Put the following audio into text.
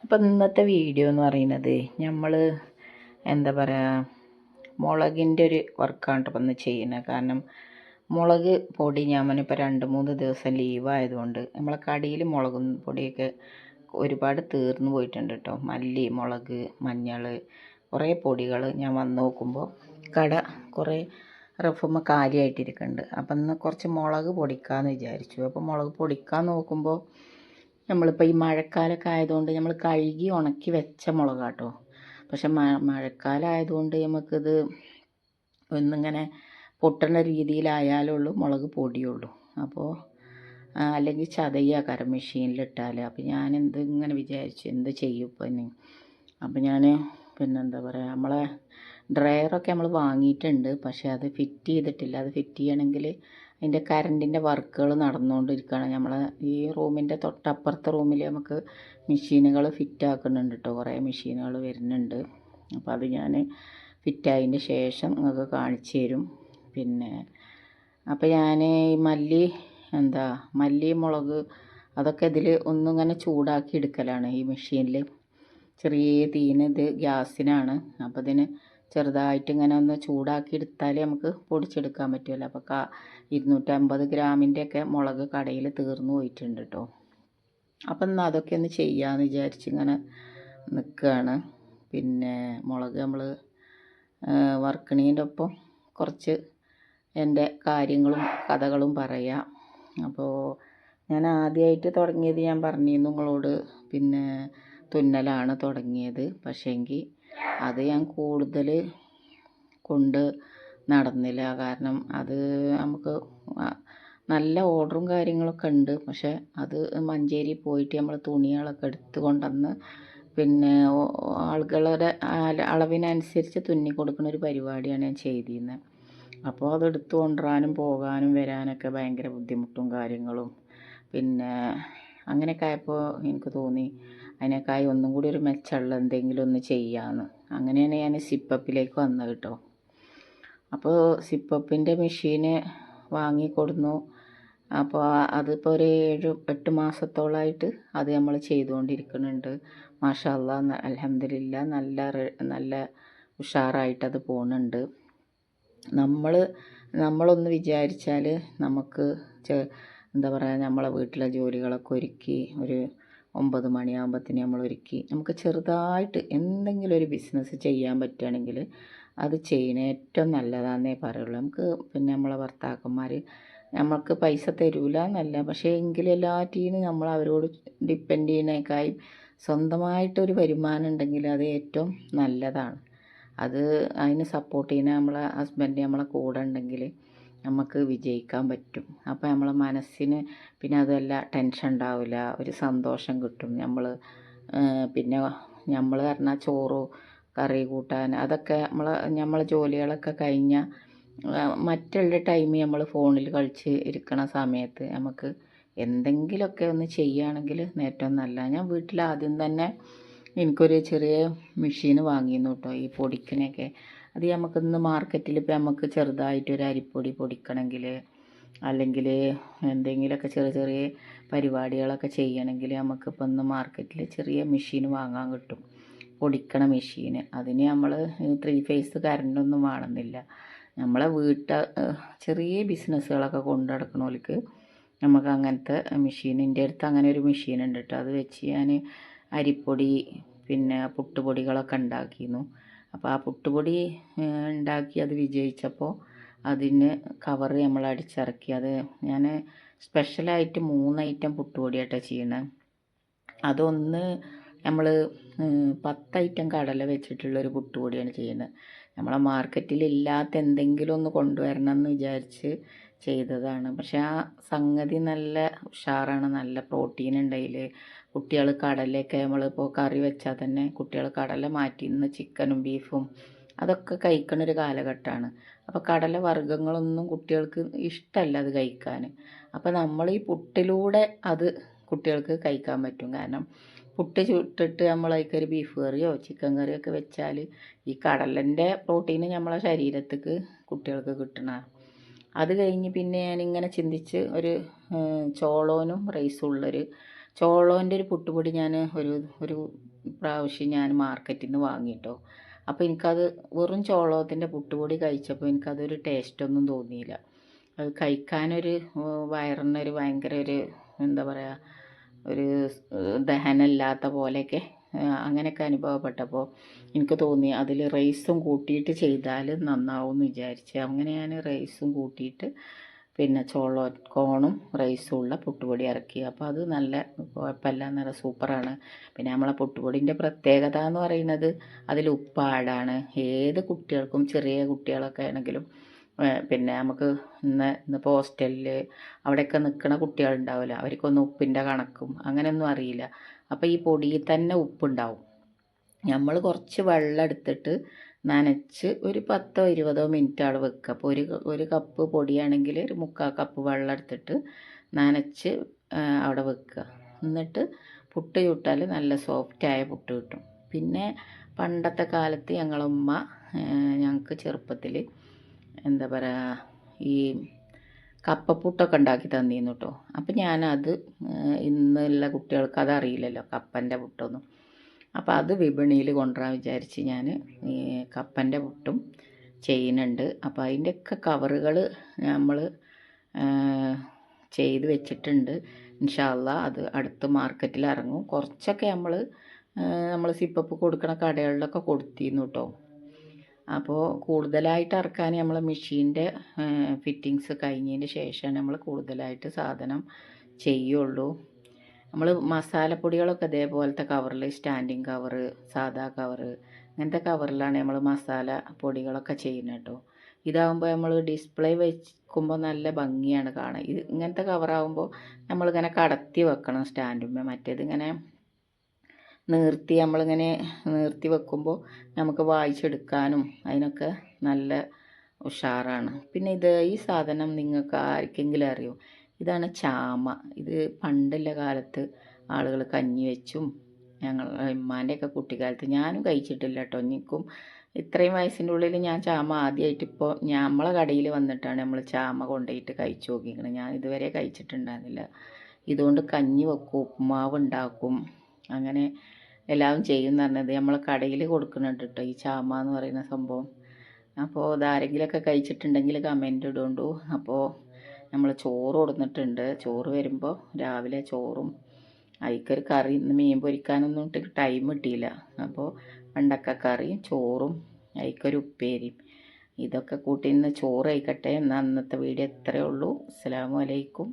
അപ്പം ഇന്നത്തെ വീഡിയോ എന്ന് പറയുന്നത് നമ്മൾ എന്താ പറയുക മുളകിൻ്റെ ഒരു വർക്കാണ് ഇപ്പം ഇന്ന് ചെയ്യുന്നത്. കാരണം മുളക് പൊടി ഞാനിപ്പോൾ 2-3 ദിവസം ലീവായതുകൊണ്ട് നമ്മളെ കടയിൽ മുളക് പൊടിയൊക്കെ ഒരുപാട് തീർന്നു പോയിട്ടുണ്ട് കേട്ടോ. മല്ലി, മുളക്, മഞ്ഞൾ, കുറേ പൊടികൾ ഞാൻ വന്ന് നോക്കുമ്പോൾ കട കുറേ റഫുമ്മ കാലിയായിട്ടിരിക്കുന്നുണ്ട്. അപ്പം ഇന്ന് കുറച്ച് മുളക് പൊടിക്കാമെന്ന് വിചാരിച്ചു. അപ്പോൾ മുളക് പൊടിക്കാൻ നോക്കുമ്പോൾ നമ്മളിപ്പോൾ ഈ മഴക്കാലമൊക്കെ ആയതുകൊണ്ട് നമ്മൾ കഴുകി ഉണക്കി വെച്ച മുളകാട്ടോ. പക്ഷെ മഴക്കാലം ആയതുകൊണ്ട് നമുക്കിത് ഒന്നിങ്ങനെ പൊട്ടുന്ന രീതിയിലായാലുള്ളൂ മുളക് പൊടിയുള്ളൂ. അപ്പോൾ അല്ലെങ്കിൽ ചതയ്യാക്കാരം മെഷീനിലിട്ടാൽ. അപ്പോൾ ഞാൻ ഇങ്ങനെ വിചാരിച്ചു എന്ത് ചെയ്യും ഇപ്പം ഇനി. അപ്പോൾ ഞാൻ പിന്നെന്താ പറയുക, നമ്മളെ ഡ്രയറൊക്കെ നമ്മൾ വാങ്ങിയിട്ടുണ്ട്. പക്ഷേ അത് ഫിറ്റ് ചെയ്തിട്ടില്ല. അത് ഫിറ്റ് ചെയ്യണമെങ്കിൽ അതിൻ്റെ കറണ്ടിൻ്റെ വർക്കുകൾ നടന്നുകൊണ്ടിരിക്കുകയാണ്. നമ്മളെ ഈ റൂമിൻ്റെ തൊട്ടപ്പുറത്തെ റൂമിൽ നമുക്ക് മെഷീനുകൾ ഫിറ്റ് ആക്കുന്നുണ്ട് കേട്ടോ. കുറേ മെഷീനുകൾ വരുന്നുണ്ട്. അപ്പോൾ അത് ഞാൻ ഫിറ്റായതിൻ്റെ ശേഷം നിങ്ങൾക്ക് കാണിച്ചു തരും. പിന്നെ അപ്പോൾ ഞാൻ ഈ മല്ലി, മുളക് അതൊക്കെ ഇതിൽ ഒന്നിങ്ങനെ ചൂടാക്കി എടുക്കലാണ് ഈ മെഷീനിൽ. ചെറിയ തീന്, ഇത് ഗ്യാസിനാണ്. അപ്പോൾ ഇതിന് ചെറുതായിട്ട് ഇങ്ങനെ ഒന്ന് ചൂടാക്കി എടുത്താൽ നമുക്ക് പൊടിച്ചെടുക്കാൻ പറ്റുമല്ലോ. അപ്പോൾ 250 ഗ്രാമിൻ്റെയൊക്കെ മുളക് കടയിൽ തീർന്നു പോയിട്ടുണ്ട് കേട്ടോ. അപ്പം എന്നാൽ അതൊക്കെ ഒന്ന് ചെയ്യാമെന്ന് വിചാരിച്ചിങ്ങനെ നിൽക്കുകയാണ്. പിന്നെ മുളക് നമ്മൾ വറുക്കണീൻ്റെ ഒപ്പം കുറച്ച് എൻ്റെ കാര്യങ്ങളും കഥകളും പറയാം. അപ്പോൾ ഞാൻ ആദ്യമായിട്ട് തുടങ്ങിയത് ഞാൻ പറഞ്ഞിരുന്നു നിങ്ങളോട്, പിന്നെ തുന്നലാണ് തുടങ്ങിയത്. പക്ഷേങ്കിൽ അത് ഞാൻ കൂടുതൽ കൊണ്ട് നടന്നില്ല. കാരണം അത് നമുക്ക് നല്ല ഓർഡറും കാര്യങ്ങളൊക്കെ ഉണ്ട്. പക്ഷേ അത് മഞ്ചേരി പോയിട്ട് നമ്മൾ തുണികളൊക്കെ എടുത്ത് കൊണ്ടുവന്ന് പിന്നെ ആളുകളുടെ അളവിനനുസരിച്ച് തുന്നി കൊടുക്കുന്ന ഒരു പരിപാടിയാണ് ഞാൻ ചെയ്തിരുന്നത്. അപ്പോൾ അത് എടുത്ത് കൊണ്ടുവരാനും പോകാനും വരാനൊക്കെ ഭയങ്കര ബുദ്ധിമുട്ടും കാര്യങ്ങളും. പിന്നെ അങ്ങനെയൊക്കെ ആയപ്പോൾ എനിക്ക് തോന്നി അതിനേക്കായി ഒന്നും കൂടി ഒരു മെച്ചമുള്ള എന്തെങ്കിലും ഒന്ന് ചെയ്യാമെന്ന്. അങ്ങനെയാണ് ഞാൻ സിപ്പപ്പിലേക്ക് വന്നത് കേട്ടോ. അപ്പോൾ സിപ്പപ്പിൻ്റെ മെഷീന് വാങ്ങിക്കൊടുന്നു. അപ്പോൾ അതിപ്പോൾ ഒരു 7-8 മാസത്തോളമായിട്ട് അത് നമ്മൾ ചെയ്തുകൊണ്ടിരിക്കുന്നുണ്ട്. മാഷാ അല്ലാഹ്, അൽഹംദുലില്ലാ, നല്ല ഉഷാറായിട്ടത് പോകുന്നുണ്ട്. നമ്മളൊന്ന് വിചാരിച്ചാൽ നമുക്ക് എന്താ പറയുക, നമ്മളെ വീട്ടിലെ ജോലികളൊക്കെ ഒരുക്കി ഒരു 9 മണിയാകുമ്പോഴത്തേന് നമ്മൾ ഒരുക്കി നമുക്ക് ചെറുതായിട്ട് എന്തെങ്കിലും ഒരു ബിസിനസ് ചെയ്യാൻ പറ്റുകയാണെങ്കിൽ അത് ചെയ്യുന്ന ഏറ്റവും നല്ലതാണെന്നേ പറയുള്ളൂ. നമുക്ക് പിന്നെ നമ്മളെ ഭർത്താക്കന്മാർ നമ്മൾക്ക് പൈസ തരൂല എന്നല്ല, പക്ഷേ എങ്കിലും എല്ലാറ്റിനും നമ്മൾ അവരോട് ഡിപ്പെൻഡ് ചെയ്യുന്നതിനേക്കായി സ്വന്തമായിട്ടൊരു വരുമാനം ഉണ്ടെങ്കിൽ അത് ഏറ്റവും നല്ലതാണ്. അതിന് സപ്പോർട്ട് ചെയ്യുന്ന നമ്മളെ ഹസ്ബൻഡ് നമ്മളെ കൂടെ ഉണ്ടെങ്കിൽ നമുക്ക് വിജയിക്കാൻ പറ്റും. അപ്പോൾ നമ്മളെ മനസ്സിന് പിന്നെ അതല്ല ടെൻഷൻ ഉണ്ടാവില്ല, ഒരു സന്തോഷം കിട്ടും. പിന്നെ നമ്മൾ പറഞ്ഞാൽ ചോറ് കറി കൂട്ടാൻ അതൊക്കെ നമ്മളെ ജോലികളൊക്കെ കഴിഞ്ഞാൽ മറ്റുള്ള ടൈം നമ്മൾ ഫോണിൽ കളിച്ച് ഇരിക്കണ സമയത്ത് നമുക്ക് എന്തെങ്കിലുമൊക്കെ ഒന്ന് ചെയ്യുകയാണെങ്കിൽ ഏറ്റവും നല്ല. ഞാൻ വീട്ടിൽ ആദ്യം തന്നെ എനിക്കൊരു ചെറിയ മെഷീൻ വാങ്ങിയിരുന്നു കേട്ടോ, ഈ പൊടിക്കണയൊക്കെ. അത് നമുക്കിന്ന് മാർക്കറ്റിൽ ഇപ്പോൾ നമുക്ക് ചെറുതായിട്ടൊരു അരിപ്പൊടി പൊടിക്കണമെങ്കിൽ അല്ലെങ്കിൽ എന്തെങ്കിലുമൊക്കെ ചെറിയ ചെറിയ പരിപാടികളൊക്കെ ചെയ്യണമെങ്കിൽ നമുക്കിപ്പോൾ ഇന്ന് മാർക്കറ്റിൽ ചെറിയ മെഷീൻ വാങ്ങാൻ കിട്ടും, പൊടിക്കണ മെഷീൻ. അതിന് നമ്മൾ 3 ഫേസ് കറണ്ടൊന്നും വേണമെന്നില്ല. നമ്മളെ ചെറിയ ബിസിനസ്സുകളൊക്കെ കൊണ്ടു നടക്കണവർക്ക് നമുക്ക് അങ്ങനത്തെ മെഷീൻ, എൻ്റെ അടുത്ത് അങ്ങനെ ഒരു മെഷീൻ ഉണ്ട് കേട്ടോ. അത് വെച്ച് ഞാൻ അരിപ്പൊടി പിന്നെ പുട്ടുപൊടികളൊക്കെ ഉണ്ടാക്കിയിരുന്നു. അപ്പോൾ ആ പുട്ടുപൊടി ഉണ്ടാക്കി അത് വിജയിച്ചപ്പോൾ അതിന് കവറ് നമ്മൾ അടിച്ചിറക്കി. അത് ഞാൻ സ്പെഷ്യലായിട്ട് 3 ഐറ്റം പുട്ടുപൊടിയായിട്ടാണ് ചെയ്യണത്. അതൊന്ന് നമ്മൾ 10 ഐറ്റം കടല വെച്ചിട്ടുള്ളൊരു പുട്ടുപൊടിയാണ് ചെയ്യുന്നത്. നമ്മളെ മാർക്കറ്റിൽ ഇല്ലാത്ത എന്തെങ്കിലും ഒന്ന് കൊണ്ടുവരണം എന്ന് വിചാരിച്ച് ചെയ്തതാണ്. പക്ഷെ ആ സംഗതി നല്ല ഉഷാറാണ്, നല്ല പ്രോട്ടീൻ ഉണ്ട് അതിൽ. കുട്ടികൾ കടലയൊക്കെ നമ്മളിപ്പോൾ കറി വെച്ചാൽ തന്നെ കുട്ടികൾ കടല മാറ്റി ഇന്ന് ചിക്കനും ബീഫും അതൊക്കെ കഴിക്കണൊരു കാലഘട്ടമാണ്. അപ്പോൾ കടല വർഗ്ഗങ്ങളൊന്നും കുട്ടികൾക്ക് ഇഷ്ടമല്ല അത് കഴിക്കാൻ. അപ്പോൾ നമ്മൾ ഈ പുട്ടിലൂടെ അത് കുട്ടികൾക്ക് കഴിക്കാൻ പറ്റും. കാരണം പുട്ട് ചുട്ടിട്ട് നമ്മളതിക്കൊരു ബീഫ് കറിയോ ചിക്കൻ കറിയോ ഒക്കെ വെച്ചാൽ ഈ കടലൻ്റെ പ്രോട്ടീന് നമ്മളെ ശരീരത്തേക്ക് കുട്ടികൾക്ക് കിട്ടണം. അത് കഴിഞ്ഞ് പിന്നെ ഞാനിങ്ങനെ ചിന്തിച്ച് ഒരു ചോളോനും റൈസും ഉള്ളൊരു ചോളോൻ്റെ ഒരു പുട്ടുപൊടി ഞാൻ ഒരു ഒരു പ്രാവശ്യം ഞാൻ മാർക്കറ്റിൽ നിന്ന് വാങ്ങിയിട്ടോ. അപ്പോൾ എനിക്കത് വെറും ചോളത്തിൻ്റെ പുട്ടുപൊടി കഴിച്ചപ്പോൾ എനിക്കതൊരു ടേസ്റ്റൊന്നും തോന്നിയില്ല. അത് കഴിക്കാനൊരു വയറിനൊരു ഭയങ്കര ഒരു എന്താ പറയുക, ഒരു ദഹനമില്ലാത്ത പോലെയൊക്കെ അങ്ങനെയൊക്കെ അനുഭവപ്പെട്ടപ്പോൾ എനിക്ക് തോന്നി അതിൽ റൈസും കൂട്ടിയിട്ട് ചെയ്താൽ നന്നാവും എന്ന് വിചാരിച്ച് അങ്ങനെ ഞാൻ റൈസും കൂട്ടിയിട്ട് പിന്നെ കോണും റൈസും ഉള്ള പുട്ടുപൊടി ഇറക്കി. അപ്പോൾ അത് നല്ല കുഴപ്പമില്ല, നല്ല സൂപ്പറാണ്. പിന്നെ നമ്മളെ പുട്ടുപൊടിൻ്റെ പ്രത്യേകത എന്ന് പറയുന്നത് അതിൽ ഉപ്പാടാണ്. ഏത് കുട്ടികൾക്കും, ചെറിയ കുട്ടികളൊക്കെ ആണെങ്കിലും പിന്നെ നമുക്ക് ഇന്നിപ്പോൾ ഹോസ്റ്റലിൽ അവിടെയൊക്കെ നിൽക്കുന്ന കുട്ടികളുണ്ടാവില്ല, അവർക്കൊന്നും ഉപ്പിൻ്റെ കണക്കും അങ്ങനെയൊന്നും അറിയില്ല. അപ്പോൾ ഈ പൊടിയിൽ തന്നെ ഉപ്പുണ്ടാവും. നമ്മൾ കുറച്ച് വെള്ളം എടുത്തിട്ട് നനച്ച് ഒരു 10-20 മിനിറ്റ് അവിടെ വെക്കുക. അപ്പോൾ ഒരു കപ്പ് പൊടിയാണെങ്കിൽ ഒരു 3/4 കപ്പ് വെള്ളം എടുത്തിട്ട് നനച്ച് അവിടെ വെക്കുക. എന്നിട്ട് പുട്ട് ചുട്ടാൽ നല്ല സോഫ്റ്റായ പുട്ട് കിട്ടും. പിന്നെ പണ്ടത്തെ കാലത്ത് ഞങ്ങളുമ്മ ഞങ്ങൾക്ക് ചെറുപ്പത്തിൽ എന്താ പറയുക, ഈ കപ്പപ്പുട്ടൊക്കെ ഉണ്ടാക്കി തന്നിരുന്നു കേട്ടോ. അപ്പം ഞാനത് ഇന്നുള്ള കുട്ടികൾക്ക് അതറിയില്ലല്ലോ കപ്പൻ്റെ പുട്ടൊന്നും. അപ്പോൾ അത് വിപണിയിൽ കൊണ്ടുവരാൻ വിചാരിച്ച് ഞാൻ ഈ കപ്പൻ്റെ പുട്ടും ചെയ്യുന്നുണ്ട്. അപ്പോൾ അതിൻ്റെയൊക്കെ കവറുകൾ നമ്മൾ ചെയ്ത് വെച്ചിട്ടുണ്ട്. ഇൻഷാ അള്ളാ അത് അടുത്ത് മാർക്കറ്റിൽ ഇറങ്ങും. കുറച്ചൊക്കെ നമ്മൾ സിപ്പപ്പ് കൊടുക്കണ കടകളിലൊക്കെ കൊടുത്തിരുന്നു കേട്ടോ. അപ്പോൾ കൂടുതലായിട്ട് ഇറക്കാൻ നമ്മൾ മെഷീൻ്റെ ഫിറ്റിങ്സ് കഴിഞ്ഞതിന് ശേഷമാണ് നമ്മൾ കൂടുതലായിട്ട് സാധനം ചെയ്യുള്ളൂ. നമ്മൾ മസാലപ്പൊടികളൊക്കെ ഇതേപോലത്തെ കവറിൽ, സ്റ്റാൻഡിങ് കവറ്, സാദാ കവറ്, അങ്ങനത്തെ കവറിലാണ് നമ്മൾ മസാല പൊടികളൊക്കെ ചെയ്യുന്നത് കേട്ടോ. ഇതാകുമ്പോൾ നമ്മൾ ഡിസ്പ്ലേ വെക്കുമ്പോൾ നല്ല ഭംഗിയാണ് കാണാൻ. ഇങ്ങനത്തെ കവറാകുമ്പോൾ നമ്മളിങ്ങനെ കടത്തി വെക്കണം സ്റ്റാൻഡിന്മേൽ. മറ്റേതിങ്ങനെ നമ്മളിങ്ങനെ നീർത്തി വെക്കുമ്പോൾ നമുക്ക് വായിച്ചെടുക്കാനും അതിനൊക്കെ നല്ല ഉഷാറാണ്. പിന്നെ ഈ സാധനം നിങ്ങൾക്ക് ആർക്കെങ്കിലും അറിയോ? ഇതാണ് ചാമ. ഇത് പണ്ടുള്ള കാലത്ത് ആളുകൾ കഞ്ഞി വെച്ചും ഞങ്ങൾ ഉമ്മാൻ്റെയൊക്കെ കുട്ടിക്കാലത്ത്, ഞാനും കഴിച്ചിട്ടില്ല കേട്ടോ. എനിക്കും ഇത്രയും വയസ്സിൻ്റെ ഉള്ളിൽ ഞാൻ ചാമ ആദ്യമായിട്ട് ഇപ്പോൾ നമ്മളെ കടയിൽ വന്നിട്ടാണ് നമ്മൾ ചാമ കൊണ്ടുപോയിട്ട് കഴിച്ചു നോക്കിയിരിക്കുന്നത്. ഞാൻ ഇതുവരെ കഴിച്ചിട്ടുണ്ടായിരുന്നില്ല. ഇതുകൊണ്ട് കഞ്ഞി വെക്കും, ഉപ്പുമാവ് ഉണ്ടാക്കും, അങ്ങനെ എല്ലാവരും ചെയ്യുമെന്ന് പറഞ്ഞത് നമ്മൾ കടയിൽ കൊടുക്കുന്നുണ്ട് കേട്ടോ ഈ ചാമ എന്ന് പറയുന്ന സംഭവം. അപ്പോൾ ഇതാരെങ്കിലുമൊക്കെ കഴിച്ചിട്ടുണ്ടെങ്കിൽ കമൻ്റ് ഇടുകൊണ്ടു. അപ്പോൾ നമ്മൾ ചോറ് കൊടുത്തിട്ടുണ്ട്. ചോറ് വരുമ്പോൾ രാവിലെ ചോറും അതിക്കൊരു കറി, ഇന്ന് മീൻ പൊരിക്കാനൊന്നും ടൈം കിട്ടിയില്ല. അപ്പോൾ വെണ്ടക്ക കറിയും ചോറും അതിക്കൊരു ഉപ്പേരിയും ഇതൊക്കെ കൂട്ടി ഇന്ന് ചോറ് കഴിക്കട്ടെ. എന്നാൽ അന്നത്തെ വീഡിയോ ഇത്രയേ ഉള്ളൂ. അസ്സലാമു അലൈക്കും.